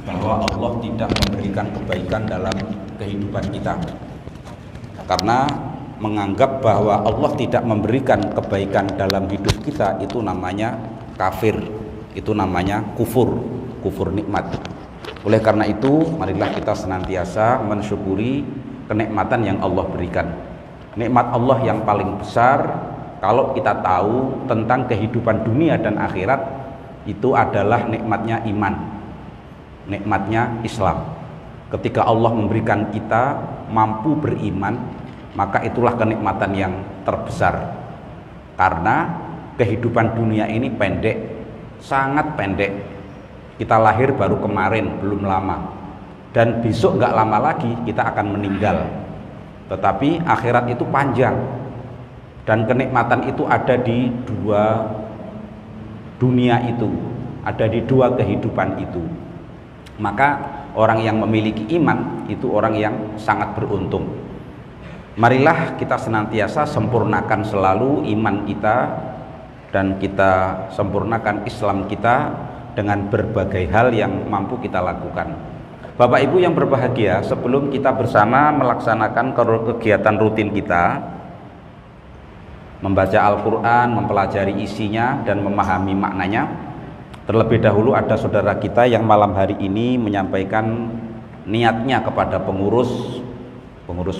bahwa Allah tidak memberikan kebaikan dalam kehidupan kita, karena menganggap bahwa Allah tidak memberikan kebaikan dalam hidup kita itu namanya kafir, itu namanya kufur nikmat. Oleh karena itu, marilah kita senantiasa mensyukuri kenikmatan yang Allah berikan. Nikmat Allah yang paling besar, kalau kita tahu tentang kehidupan dunia dan akhirat, itu adalah nikmatnya iman, nikmatnya Islam. Ketika Allah memberikan kita mampu beriman, maka itulah kenikmatan yang terbesar. Karena kehidupan dunia ini pendek, sangat pendek. Kita lahir baru kemarin, belum lama, dan besok nggak lama lagi kita akan meninggal. Tetapi akhirat itu panjang, dan kenikmatan itu ada di dua dunia itu, ada di dua kehidupan itu. Maka orang yang memiliki iman itu orang yang sangat beruntung. Marilah kita senantiasa sempurnakan selalu iman kita, dan kita sempurnakan Islam kita dengan berbagai hal yang mampu kita lakukan. Bapak Ibu yang berbahagia, sebelum kita bersama melaksanakan kegiatan rutin kita, membaca Al-Quran, mempelajari isinya dan memahami maknanya, terlebih dahulu ada saudara kita yang malam hari ini menyampaikan niatnya kepada pengurus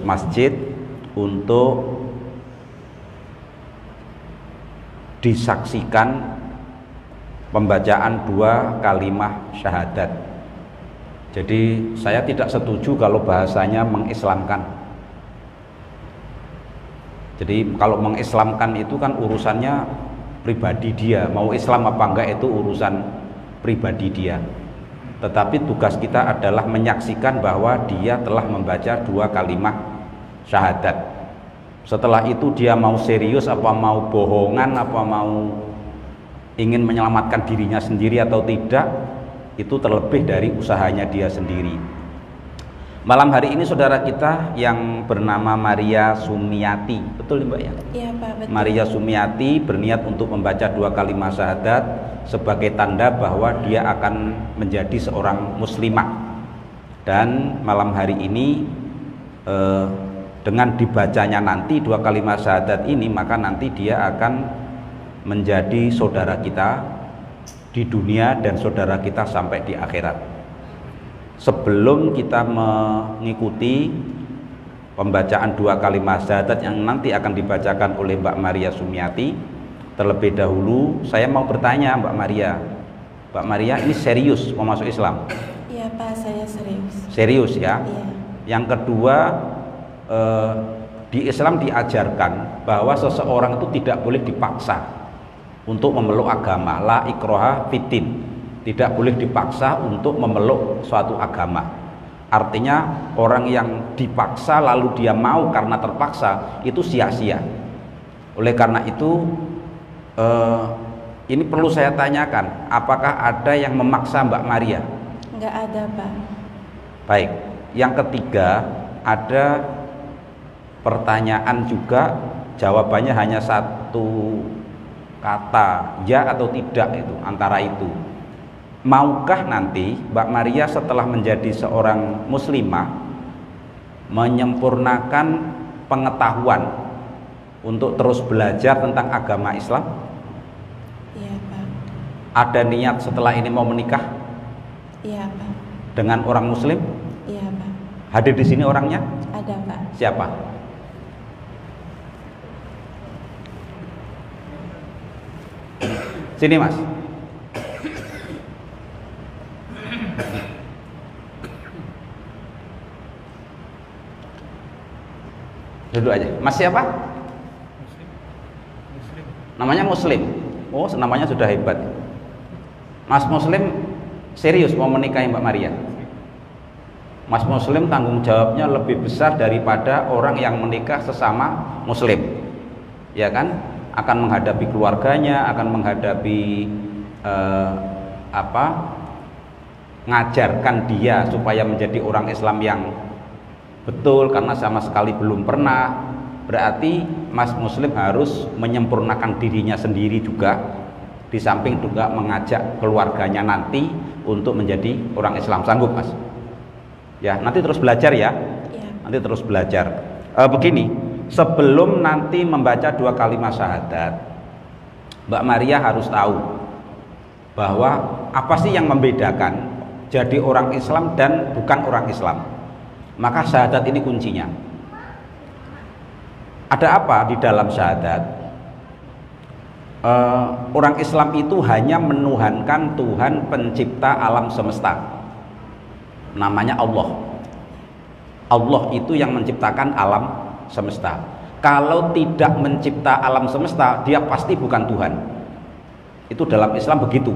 masjid untuk disaksikan pembacaan 2 kalimat syahadat. Jadi saya tidak setuju kalau bahasanya mengislamkan. Jadi kalau mengislamkan itu kan urusannya pribadi dia, mau Islam apa enggak itu urusan pribadi dia. Tetapi tugas kita adalah menyaksikan bahwa dia telah membaca 2 kalimat syahadat. Setelah itu dia mau serius apa mau bohongan, apa mau ingin menyelamatkan dirinya sendiri atau tidak, itu terlebih dari usahanya dia sendiri. Malam hari ini saudara kita yang bernama Maria Sumiati, betul Mbak ya? Iya Pak, betul. Maria Sumiati berniat untuk membaca 2 kalimat syahadat sebagai tanda bahwa dia akan menjadi seorang muslimah. Dan malam hari ini dengan dibacanya nanti 2 kalimat syahadat ini, maka nanti dia akan menjadi saudara kita di dunia dan saudara kita sampai di akhirat. Sebelum kita mengikuti pembacaan 2 kalimat syahadat yang nanti akan dibacakan oleh Mbak Maria Sumiati, terlebih dahulu saya mau bertanya Mbak Maria ini serius mau masuk Islam? Iya Pak, saya serius. Serius ya? Iya. Yang kedua, di Islam diajarkan bahwa seseorang itu tidak boleh dipaksa untuk memeluk agama, la ikroha fitin, tidak boleh dipaksa untuk memeluk suatu agama. Artinya orang yang dipaksa lalu dia mau karena terpaksa itu sia-sia. Oleh karena itu ini perlu saya tanyakan, apakah ada yang memaksa Mbak Maria? Enggak ada Pak. Baik, yang ketiga ada pertanyaan juga, jawabannya hanya satu kata, ya atau tidak, itu antara itu. Maukah nanti Mbak Maria setelah menjadi seorang muslimah menyempurnakan pengetahuan untuk terus belajar tentang agama Islam? Iya Pak. Ada niat setelah ini mau menikah? Iya Pak. Dengan orang muslim? Iya Pak. Hadir di sini orangnya? Ada Pak. Siapa? Sini Mas. Duduk aja. Mas siapa? Muslim. Namanya Muslim. Oh, namanya sudah hebat. Mas Muslim serius mau menikahi Mbak Maria? Mas Muslim tanggung jawabnya lebih besar daripada orang yang menikah sesama Muslim, ya kan? Akan menghadapi keluarganya, akan menghadapi ngajarkan dia supaya menjadi orang Islam yang betul, karena sama sekali belum pernah. Berarti Mas Muslim harus menyempurnakan dirinya sendiri juga Di samping juga mengajak keluarganya nanti untuk menjadi orang Islam. Sanggup, Mas? Ya, nanti terus belajar ya. Iya. Nanti terus belajar. Begini, sebelum nanti membaca 2 kalimat syahadat, Mbak Maria harus tahu bahwa apa sih yang membedakan jadi orang Islam dan bukan orang Islam. Maka syahadat ini kuncinya. Ada apa di dalam syahadat? Orang Islam itu hanya menuhankan Tuhan pencipta alam semesta, namanya Allah. Allah itu yang menciptakan alam semesta. Kalau tidak mencipta alam semesta, dia pasti bukan Tuhan. Itu dalam Islam begitu.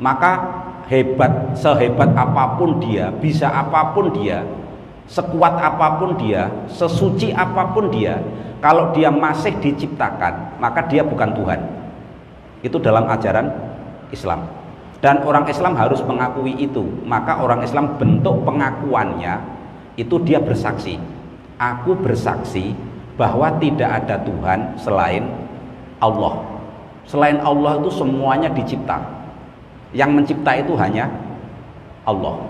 Maka sehebat apapun dia, bisa apapun dia, sekuat apapun dia, sesuci apapun dia, kalau dia masih diciptakan, maka dia bukan Tuhan. Itu dalam ajaran Islam. Dan orang Islam harus mengakui itu. Maka orang Islam bentuk pengakuannya itu dia bersaksi. Aku bersaksi bahwa tidak ada Tuhan selain Allah. Selain Allah itu semuanya dicipta. Yang mencipta itu hanya Allah.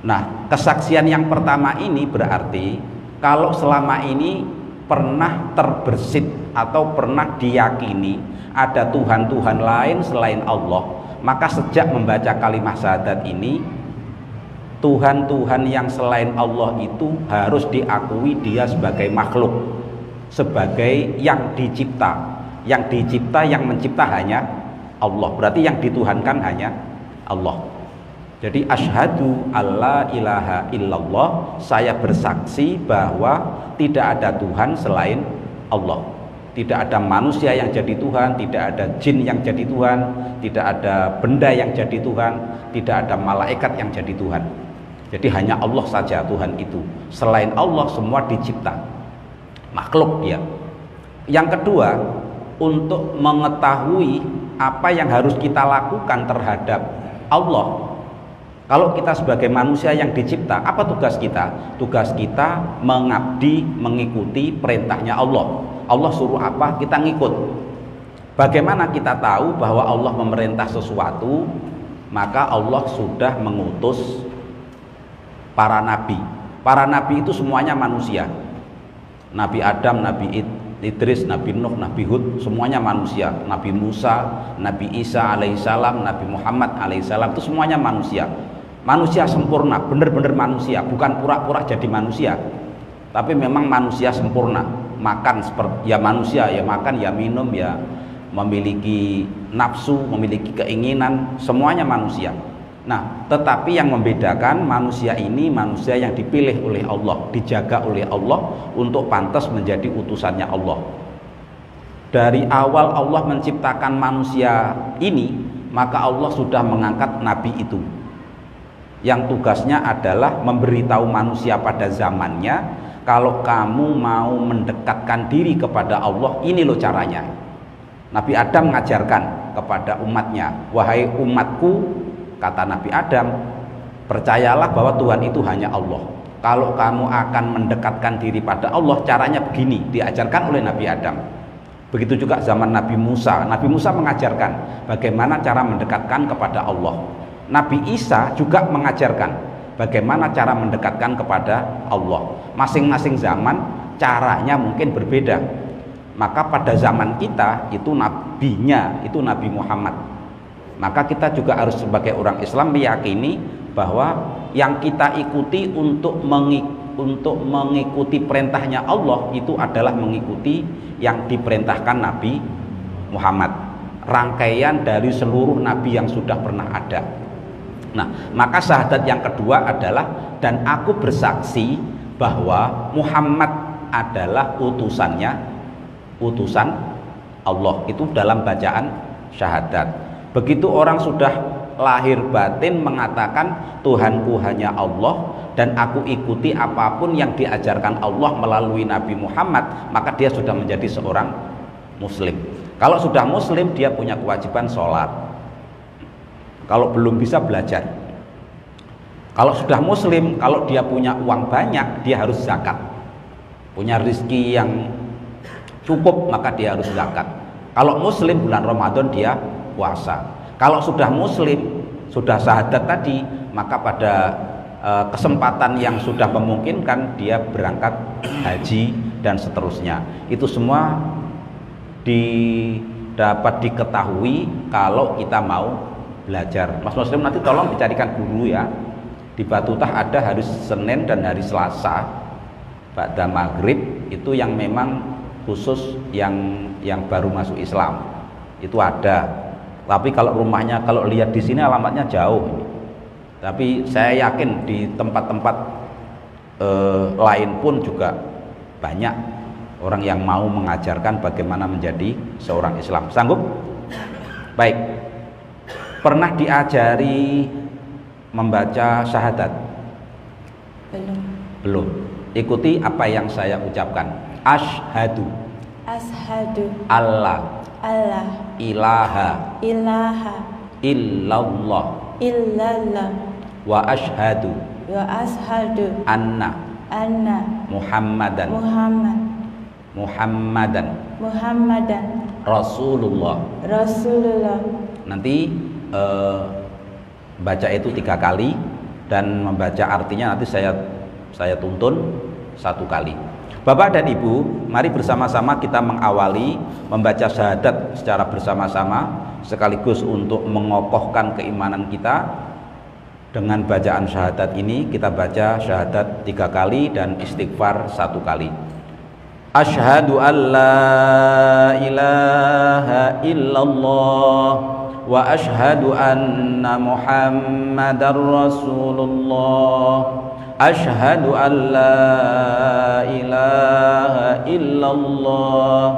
Nah, kesaksian yang pertama ini berarti kalau selama ini pernah terbersit atau pernah diyakini ada Tuhan-Tuhan lain selain Allah, maka sejak membaca kalimat syahadat ini, Tuhan-Tuhan yang selain Allah itu harus diakui dia sebagai makhluk, sebagai yang dicipta. Yang dicipta, yang mencipta hanya Allah. Berarti yang dituhankan hanya Allah. Jadi asyhadu alla ilaha illallah, saya bersaksi bahwa tidak ada Tuhan selain Allah. Tidak ada manusia yang jadi Tuhan, tidak ada jin yang jadi Tuhan, tidak ada benda yang jadi Tuhan, tidak ada malaikat yang jadi Tuhan. Jadi hanya Allah saja Tuhan itu. Selain Allah semua dicipta, makhluk ya. Yang kedua, untuk mengetahui apa yang harus kita lakukan terhadap Allah. Kalau kita sebagai manusia yang dicipta, apa tugas kita? Tugas kita mengabdi, mengikuti perintahnya Allah. Allah suruh apa, kita ngikut. Bagaimana kita tahu bahwa Allah memerintah sesuatu? Maka Allah sudah mengutus para nabi. Para nabi itu semuanya manusia. Nabi Adam, Nabi Idris, Nabi Nuh, Nabi Hud, semuanya manusia. Nabi Musa, Nabi Isa alaihissalam, Nabi Muhammad alaihissalam, itu semuanya manusia. Manusia sempurna, benar-benar manusia, bukan pura-pura jadi manusia, tapi memang manusia sempurna. Makan seperti ya manusia, ya makan, ya minum, ya memiliki nafsu, memiliki keinginan, semuanya manusia. Nah, tetapi yang membedakan manusia ini manusia yang dipilih oleh Allah, dijaga oleh Allah untuk pantas menjadi utusannya Allah. Dari awal Allah menciptakan manusia ini, maka Allah sudah mengangkat nabi itu, yang tugasnya adalah memberitahu manusia pada zamannya, kalau kamu mau mendekatkan diri kepada Allah, ini loh caranya. Nabi Adam mengajarkan kepada umatnya, wahai umatku, kata Nabi Adam, percayalah bahwa Tuhan itu hanya Allah. Kalau kamu akan mendekatkan diri pada Allah, caranya begini, diajarkan oleh Nabi Adam. Begitu juga zaman Nabi Musa. Nabi Musa mengajarkan bagaimana cara mendekatkan kepada Allah. Nabi Isa juga mengajarkan bagaimana cara mendekatkan kepada Allah. Masing-masing zaman caranya mungkin berbeda. Maka pada zaman kita itu nabinya itu Nabi Muhammad. Maka kita juga harus sebagai orang Islam meyakini bahwa yang kita ikuti untuk mengikuti perintahnya Allah itu adalah mengikuti yang diperintahkan Nabi Muhammad, rangkaian dari seluruh nabi yang sudah pernah ada. Nah, maka syahadat yang kedua adalah, dan aku bersaksi bahwa Muhammad adalah utusan Allah. Itu dalam bacaan syahadat. Begitu orang sudah lahir batin mengatakan Tuhanku hanya Allah dan aku ikuti apapun yang diajarkan Allah melalui Nabi Muhammad, maka dia sudah menjadi seorang muslim. Kalau sudah muslim, dia punya kewajiban sholat. Kalau belum bisa belajar. Kalau sudah muslim, kalau dia punya uang banyak, dia harus zakat. Punya rezeki yang cukup, maka dia harus zakat. Kalau muslim bulan Ramadan dia puasa. Kalau sudah muslim, sudah syahadat tadi, maka pada kesempatan yang sudah memungkinkan dia berangkat haji dan seterusnya. Itu semua dapat diketahui kalau kita mau belajar. Mas Muslim nanti tolong dicarikan guru ya. Di Batutah ada hari Senin dan hari Selasa ba'da maghrib, itu yang memang khusus yang baru masuk Islam. Itu ada. Tapi kalau rumahnya, kalau lihat di sini alamatnya jauh ini. Tapi saya yakin di tempat-tempat lain pun juga banyak orang yang mau mengajarkan bagaimana menjadi seorang Islam. Sanggup? Baik. Pernah diajari membaca syahadat? Belum. Belum. Ikuti apa yang saya ucapkan. Asyhadu Ashadu alla alla ilaha ilaha illallah illallah wa asyhadu wa ashadu anna anna Muhammadan Muhammadan Rasulullah. Rasulullah. Nanti baca itu 3 kali dan membaca artinya nanti saya tuntun 1 kali. Bapak dan Ibu, mari bersama-sama kita mengawali membaca syahadat secara bersama-sama, sekaligus untuk mengokohkan keimanan kita. Dengan bacaan syahadat ini kita baca syahadat 3 kali dan istighfar 1 kali. Asyhadu an la ilaha illallah wa asyhadu anna Muhammadar Rasulullah. Asyhadu an la ilaha illallah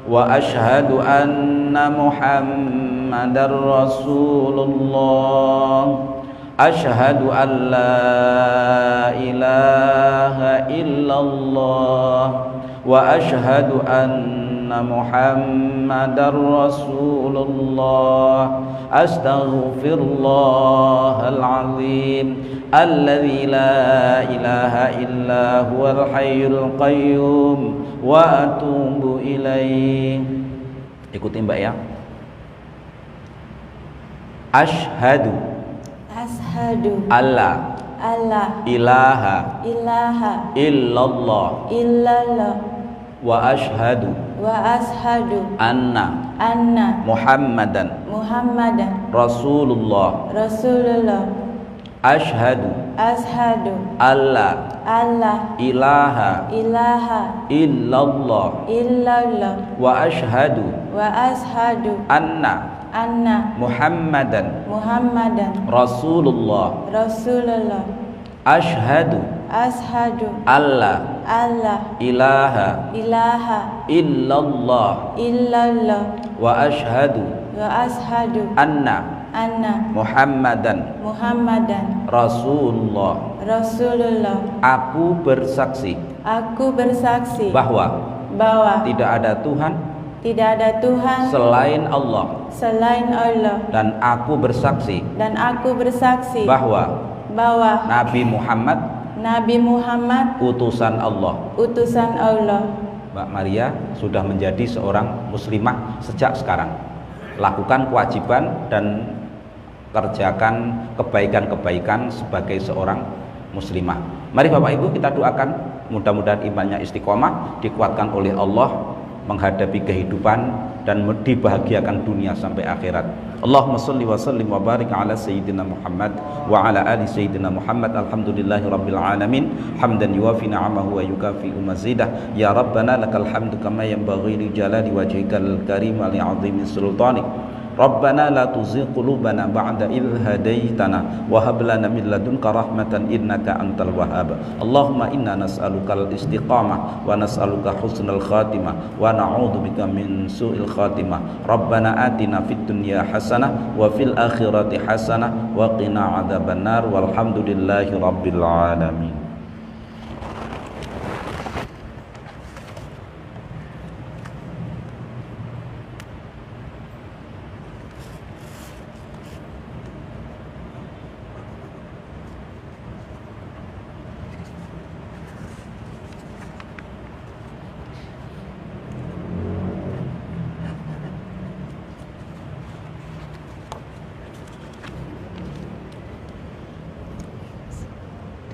wa asyhadu anna Muhammadar Rasulullah. Asyhadu an la ilaha illallah wa asyhadu anna Muhammadar Rasulullah. Astaghfirullahal azim alladzi la ilaha illa huwal hayyul qayyum wa atubu ilaih. Ikuti Mbak ya. Asyhadu alla ilaha illallah wa asyhadu anna Muhammadan Rasulullah. Asyhadu alla ilaha illallah wa asyhadu anna Muhammadan Rasulullah. Asyhadu alla ilaha illallah wa asyhadu anna Muhammadan Rasulullah. Aku bersaksi bahwa tidak ada Tuhan selain Allah, dan aku bersaksi bahwa Nabi Muhammad utusan Allah. Mbak Maria sudah menjadi seorang muslimah sejak sekarang. Lakukan kewajiban dan kerjakan kebaikan-kebaikan sebagai seorang muslimah. Mari Bapak Ibu kita doakan, mudah-mudahan imannya istiqomah, dikuatkan oleh Allah menghadapi kehidupan dan dibahagiakan dunia sampai akhirat. Allahumma shalli wa sallim wa barik ala sayyidina Muhammad wa ala ali sayyidina Muhammad. Alhamdulillahi rabbil alamin, hamdan yuwafi ni'amahu wa yukafi mazidah. Ya Rabbana lakal hamdu kama yanbaghi li jalali wajhikal karim wa li 'azimi sultanik. Rabbana la tuzigh qulubana ba'da idh hadaitana wa hab lana min ladunka rahmatan innaka antal wahhab. Allahumma inna nas'alukal istiqamah wa nas'aluka husnal khatimah wa na'udzubika min su'il khatimah. Rabbana atina fid dunya hasanah wa fil akhirati hasanah wa qina adzabannar walhamdulillahi rabbil alamin.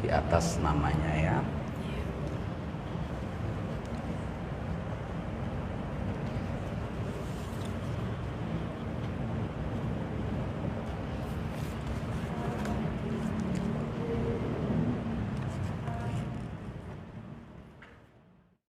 di atas namanya ya.